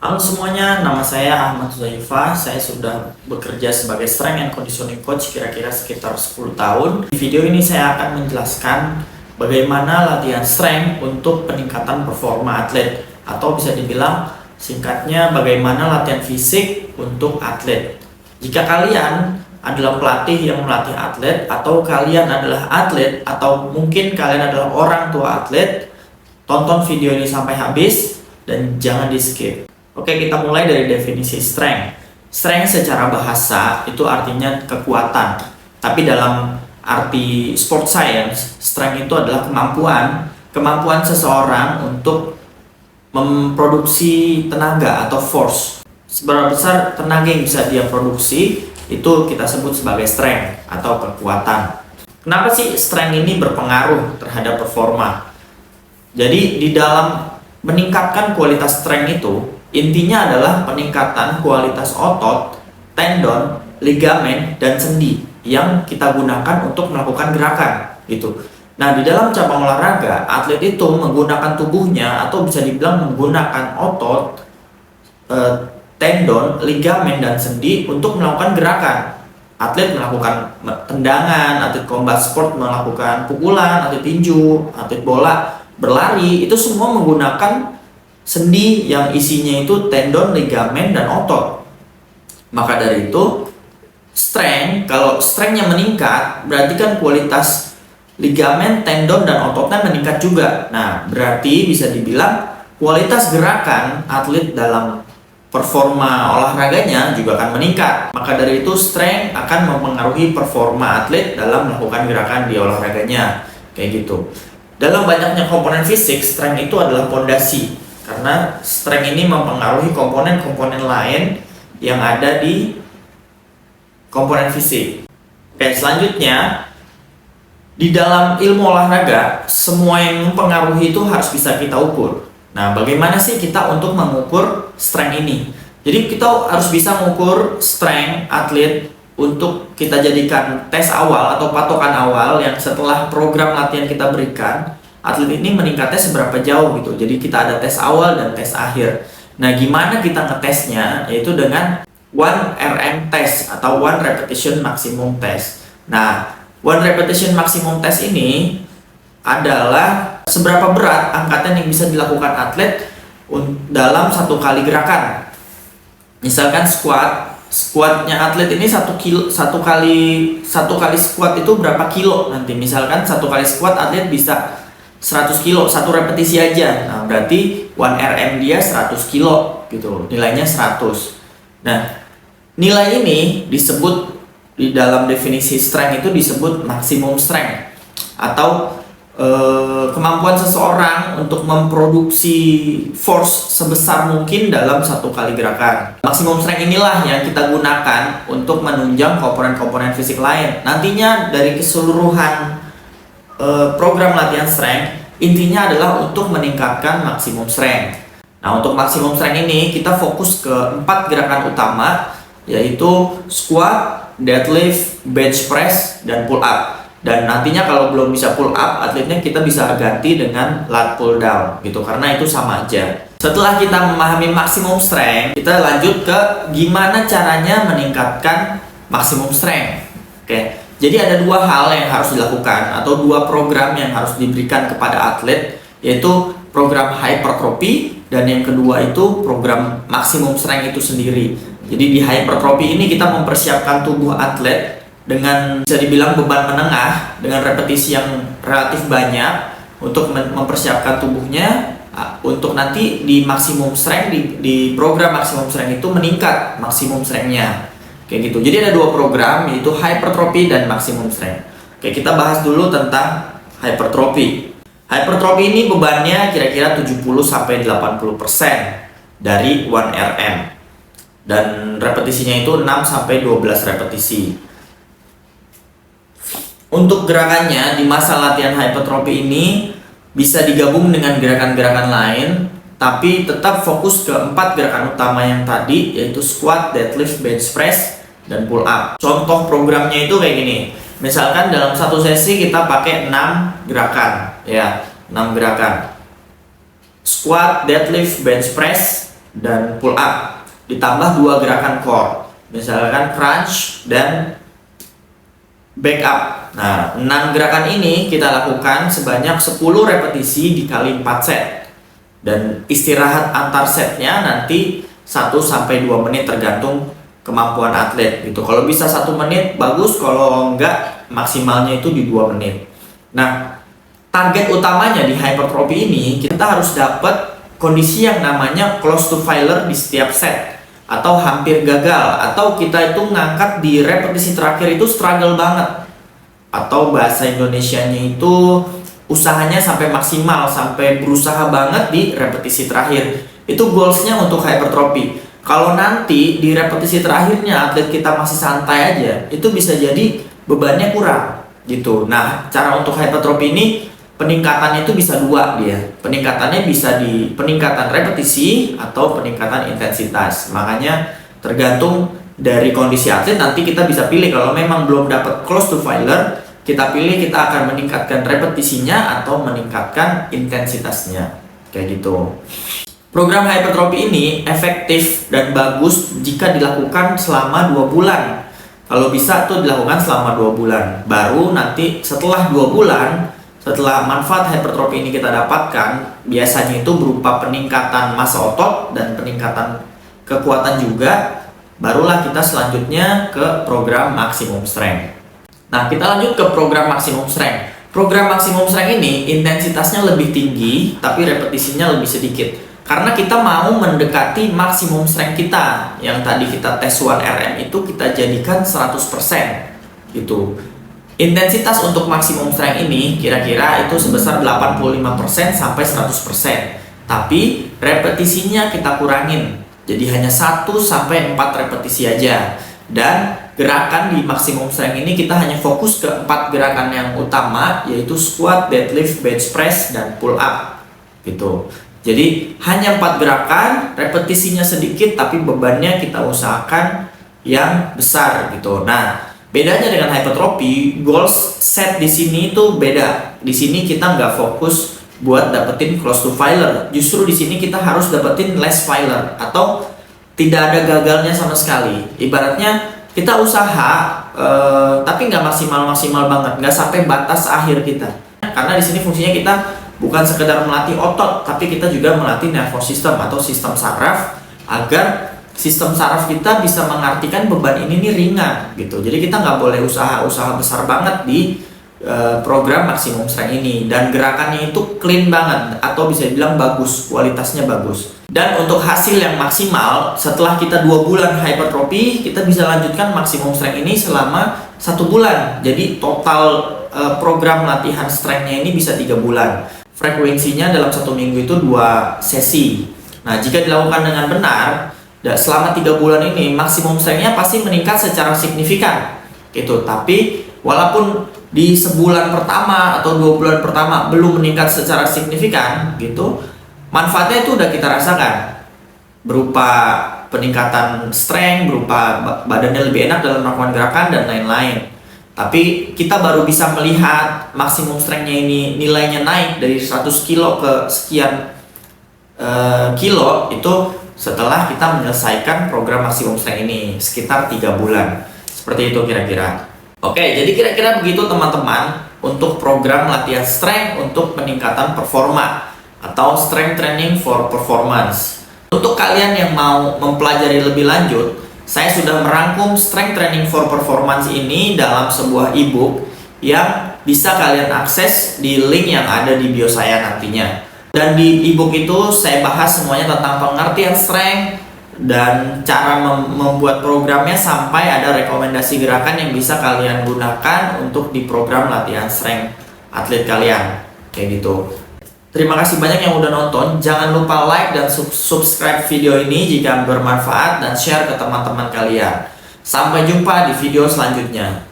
Halo semuanya, nama saya Ahmad Zaifa. Saya sudah bekerja sebagai Strength and Conditioning Coach kira-kira sekitar 10 tahun. Di video ini saya akan menjelaskan bagaimana latihan strength untuk peningkatan performa atlet, atau bisa dibilang singkatnya bagaimana latihan fisik untuk atlet. Jika kalian adalah pelatih yang melatih atlet, atau kalian adalah atlet, atau mungkin kalian adalah orang tua atlet, tonton video ini sampai habis dan jangan di skip. Oke, kita mulai dari definisi strength. Strength secara bahasa itu artinya kekuatan. Tapi dalam arti sport science, strength itu adalah kemampuan seseorang untuk memproduksi tenaga atau force. Seberapa besar tenaga yang bisa dia produksi, itu kita sebut sebagai strength atau kekuatan. Kenapa sih strength ini berpengaruh terhadap performa? Jadi di dalam meningkatkan kualitas strength itu, intinya adalah peningkatan kualitas otot, tendon, ligamen, dan sendi yang kita gunakan untuk melakukan gerakan gitu. Nah, di dalam cabang olahraga, atlet itu menggunakan tubuhnya atau bisa dibilang menggunakan otot, tendon, ligamen, dan sendi untuk melakukan gerakan. Atlet melakukan tendangan, atlet combat sport melakukan pukulan, atlet tinju, atlet bola berlari, itu semua menggunakan sendi yang isinya itu tendon, ligamen, dan otot. Maka dari itu, kalau strengthnya meningkat, berarti kan kualitas ligamen, tendon, dan ototnya meningkat juga. Nah, berarti bisa dibilang kualitas gerakan atlet dalam performa olahraganya juga akan meningkat. Maka dari itu, strength akan mempengaruhi performa atlet dalam melakukan gerakan di olahraganya. Kayak gitu. Dalam banyaknya komponen fisik, strength itu adalah fondasi. Karena strength ini mempengaruhi komponen-komponen lain yang ada di komponen fisik. Oke, selanjutnya di dalam ilmu olahraga, semua yang mempengaruhi itu harus bisa kita ukur. Nah, bagaimana sih kita untuk mengukur strength ini? Jadi kita harus bisa mengukur strength atlet untuk kita jadikan tes awal atau patokan awal yang setelah program latihan kita berikan, atlet ini meningkatnya seberapa jauh gitu. Jadi kita ada tes awal dan tes akhir. Nah, gimana kita ngetesnya? Yaitu dengan 1RM test atau 1 repetition maximum test. Nah, 1 repetition maximum test ini adalah seberapa berat angkatan yang bisa dilakukan atlet dalam satu kali gerakan. Misalkan squatnya atlet ini satu kali squat itu berapa kilo nanti. Misalkan satu kali squat atlet bisa 100 kilo, satu repetisi aja. Nah, berarti 1RM dia 100 kilo gitu, nilainya 100. Nah, nilai ini disebut di dalam definisi strength itu disebut maximum strength atau kemampuan seseorang untuk memproduksi force sebesar mungkin dalam satu kali gerakan. Maksimum strength inilah yang kita gunakan untuk menunjang komponen-komponen fisik lain. Nantinya dari keseluruhan program latihan strength, intinya adalah untuk meningkatkan maksimum strength. Nah, untuk maksimum strength ini kita fokus ke 4 gerakan utama, yaitu squat, deadlift, bench press, dan pull up. Dan nantinya kalau belum bisa pull up, atletnya kita bisa ganti dengan lat pull down gitu, karena itu sama aja. Setelah kita memahami maksimum strength, kita lanjut ke gimana caranya meningkatkan maksimum strength. Oke. Jadi ada 2 hal yang harus dilakukan atau 2 program yang harus diberikan kepada atlet, yaitu program hypertrophy dan yang kedua itu program maksimum strength itu sendiri. Jadi di hypertrophy ini kita mempersiapkan tubuh atlet dengan bisa dibilang beban menengah dengan repetisi yang relatif banyak untuk mempersiapkan tubuhnya untuk nanti di maksimum strength di program maksimum strength itu meningkat maksimum strength-nya. Kayak gitu. Jadi ada 2 program, yaitu hypertrophy dan maximum strength. Oke, kita bahas dulu tentang hypertrophy. Hypertrophy ini bebannya kira-kira 70-80% dari 1RM. Dan repetisinya itu 6-12 repetisi. Untuk gerakannya di masa latihan hypertrophy ini bisa digabung dengan gerakan-gerakan lain, tapi tetap fokus ke 4 gerakan utama yang tadi, yaitu squat, deadlift, bench press, dan pull up. Contoh programnya itu kayak gini. Misalkan dalam satu sesi kita pakai 6 gerakan, ya, 6 gerakan. Squat, deadlift, bench press, dan pull up, ditambah 2 gerakan core, misalkan crunch dan back up. Nah, 6 gerakan ini kita lakukan sebanyak 10 repetisi dikali 4 set. Dan istirahat antar setnya nanti 1-2 menit tergantung kemampuan atlet gitu. Kalau bisa 1 menit bagus, kalau enggak maksimalnya itu di 2 menit. Nah, target utamanya di hypertrophy ini kita harus dapat kondisi yang namanya close to failure di setiap set atau hampir gagal, atau kita itu ngangkat di repetisi terakhir itu struggle banget, atau bahasa Indonesianya itu usahanya sampai maksimal, sampai berusaha banget di repetisi terakhir. Itu goalsnya untuk hypertrophy. Kalau nanti di repetisi terakhirnya atlet kita masih santai aja, itu bisa jadi bebannya kurang gitu. Nah, cara untuk hypertrophy ini peningkatannya itu bisa 2 dia. Peningkatannya bisa di peningkatan repetisi atau peningkatan intensitas. Makanya tergantung dari kondisi atlet, nanti kita bisa pilih. Kalau memang belum dapat close to failure, kita pilih kita akan meningkatkan repetisinya atau meningkatkan intensitasnya, kayak gitu. Program hypertrophy ini efektif dan bagus jika dilakukan selama 2 bulan. Kalau bisa tuh dilakukan selama 2 bulan. Baru nanti setelah 2 bulan, setelah manfaat hypertrophy ini kita dapatkan, biasanya itu berupa peningkatan massa otot dan peningkatan kekuatan juga, barulah kita selanjutnya ke program maximum strength. Nah, kita lanjut ke program maximum strength. Program maximum strength ini intensitasnya lebih tinggi, tapi repetisinya lebih sedikit. Karena kita mau mendekati maksimum strength kita. Yang tadi kita tes 1RM itu kita jadikan 100% gitu. Intensitas untuk maksimum strength ini kira-kira itu sebesar 85% sampai 100%. Tapi repetisinya kita kurangin. Jadi hanya 1-4 repetisi aja. Dan gerakan di maksimum strength ini kita hanya fokus ke 4 gerakan yang utama, yaitu squat, deadlift, bench press, dan pull up gitu. Jadi hanya 4 gerakan, repetisinya sedikit tapi bebannya kita usahakan yang besar gitu. Nah, bedanya dengan hypertrophy, goals set di sini itu beda. Di sini kita nggak fokus buat dapetin close to failure. Justru di sini kita harus dapetin less failure atau tidak ada gagalnya sama sekali. Ibaratnya kita usaha tapi nggak maksimal banget, nggak sampai batas akhir kita. Karena di sini fungsinya kita bukan sekedar melatih otot, tapi kita juga melatih nervous system atau sistem saraf agar sistem saraf kita bisa mengartikan beban ini nih ringan gitu. Jadi kita nggak boleh usaha besar banget di program maksimum strength ini, dan gerakannya itu clean banget atau bisa dibilang bagus, kualitasnya bagus. Dan untuk hasil yang maksimal setelah kita 2 bulan hypertrophy, kita bisa lanjutkan maksimum strength ini selama 1 bulan. Jadi total program latihan strength-nya ini bisa 3 bulan. Frekuensinya dalam 1 minggu itu 2 sesi. Nah, jika dilakukan dengan benar, selama 3 bulan ini maksimum strength-nya pasti meningkat secara signifikan gitu. Tapi walaupun di sebulan pertama atau 2 bulan pertama belum meningkat secara signifikan gitu, manfaatnya itu udah kita rasakan berupa peningkatan strength, berupa badannya lebih enak dalam melakukan gerakan dan lain-lain. Tapi kita baru bisa melihat maksimum strength-nya ini nilainya naik dari 100 kilo ke sekian kilo itu setelah kita menyelesaikan program maksimum strength ini sekitar 3 bulan. Seperti itu kira-kira. Oke, jadi kira-kira begitu teman-teman untuk program latihan strength untuk peningkatan performa atau strength training for performance. Untuk kalian yang mau mempelajari lebih lanjut, saya sudah merangkum strength training for performance ini dalam sebuah ebook yang bisa kalian akses di link yang ada di bio saya nantinya. Dan di ebook itu saya bahas semuanya tentang pengertian strength dan cara membuat programnya, sampai ada rekomendasi gerakan yang bisa kalian gunakan untuk di program latihan strength atlet kalian, kayak gitu. Terima kasih banyak yang udah nonton. Jangan lupa like dan subscribe video ini jika bermanfaat, dan share ke teman-teman kalian. Sampai jumpa di video selanjutnya.